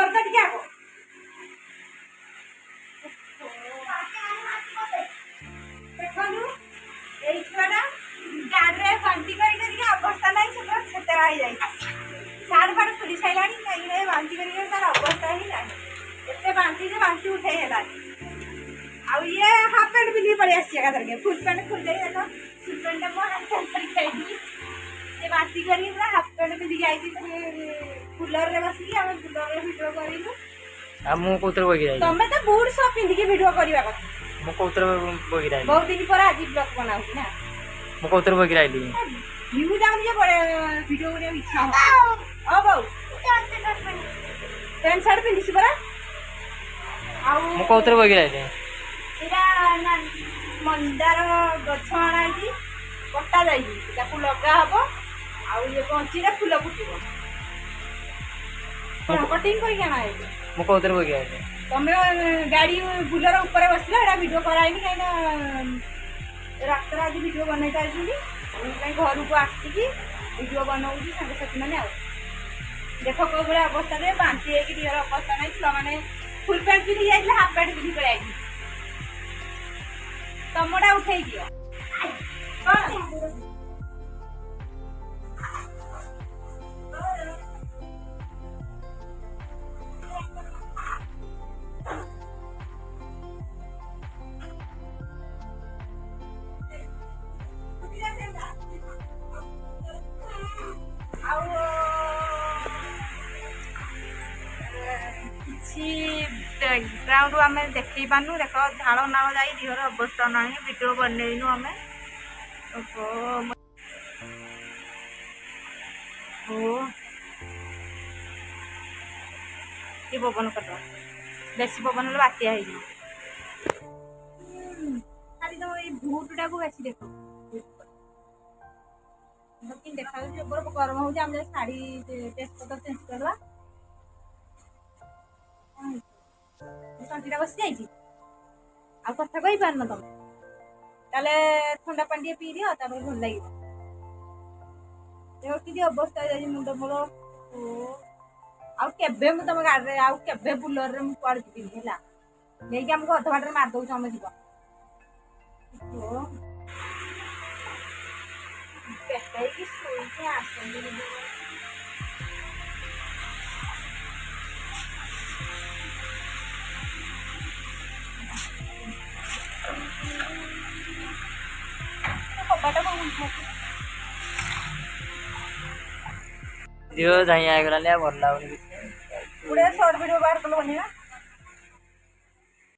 लगा टिके आगो देखनु एई छुआटा गाडरे बांती करी अवस्था नहीं सब छतेरा हो जाई साड़ फाड़ खुली साइलानी कहीं बांती करी तार अवस्था ही नहीं एते बांती जे बांती उठे हेला आउ ये हाफ पैंट पिंधी पड़ी आसी करके फुल पैंट खुल जाई देखो फुल पैंट मो हाथ पड़ी खाई ये बांती करी पूरा हाफ पैंट पिंधी आई थी कूलर रे बसी हम कूलर रे वीडियो करिलु आ मु कोतर बगी राई तमे तो बूट सब पिंधी के वीडियो करबा କଥା मु कोतर बगी राई बहुत दिन पर आज ब्लॉग बनाऊ ना मु कोतर बगी राईली व्यू जाऊन जे बड़े वीडियो करे इच्छा हो ओ बाऊ पैंट शर्ट पिंधी परा आउ मु कोतर बगी राईली एरा ना मंदार गछ आणाई कटा जाई ताकू लगा हबो आउ ये पंची रे फूल फुटिबो कटिंग कोई केना है मु कोतर बगी राईली तमे गाड़ी बुलर ऊपर बसला एडा वीडियो कराइनी काइना रास्ता आज वीडियो बनाई ताइछुनी काई घर को आसी वीडियो बनाउछी संग साथी माने आ देखो को बड़ा अवस्था रे बांती है कि दिहर अवस्था नहीं छुआ माने फुल पैंट पिंधी जाइले हाफ पैंट पिंधी पड़े आई तमडा उठेई दियो बैकग्राउंड आम देखी पानु देख झाड़ नाल जा देहर अवस्था ना वीडियो बनईनु आम ये पवन कट बेसी पवन बात्या खाली तो ये भूटा को बेसी देख देखा गरम हो शाढ़ी टेस्ट पतर चेंज करवा तंटीटा बसी जाइए आ कथा कही पार तुम ताले ठंडा पानी पी दियो तापर भल लगे देखो कि अवस्था जाई मुंड मोर आबे मु तुम गाड़ी आबे बुलर रे मुझे जीवन है नहीं आमको अध बाट मार दौ आम जीव दियो जाई आगला ले भल लागुनी पूरे शॉर्ट वीडियो बाहर कलो बनेगा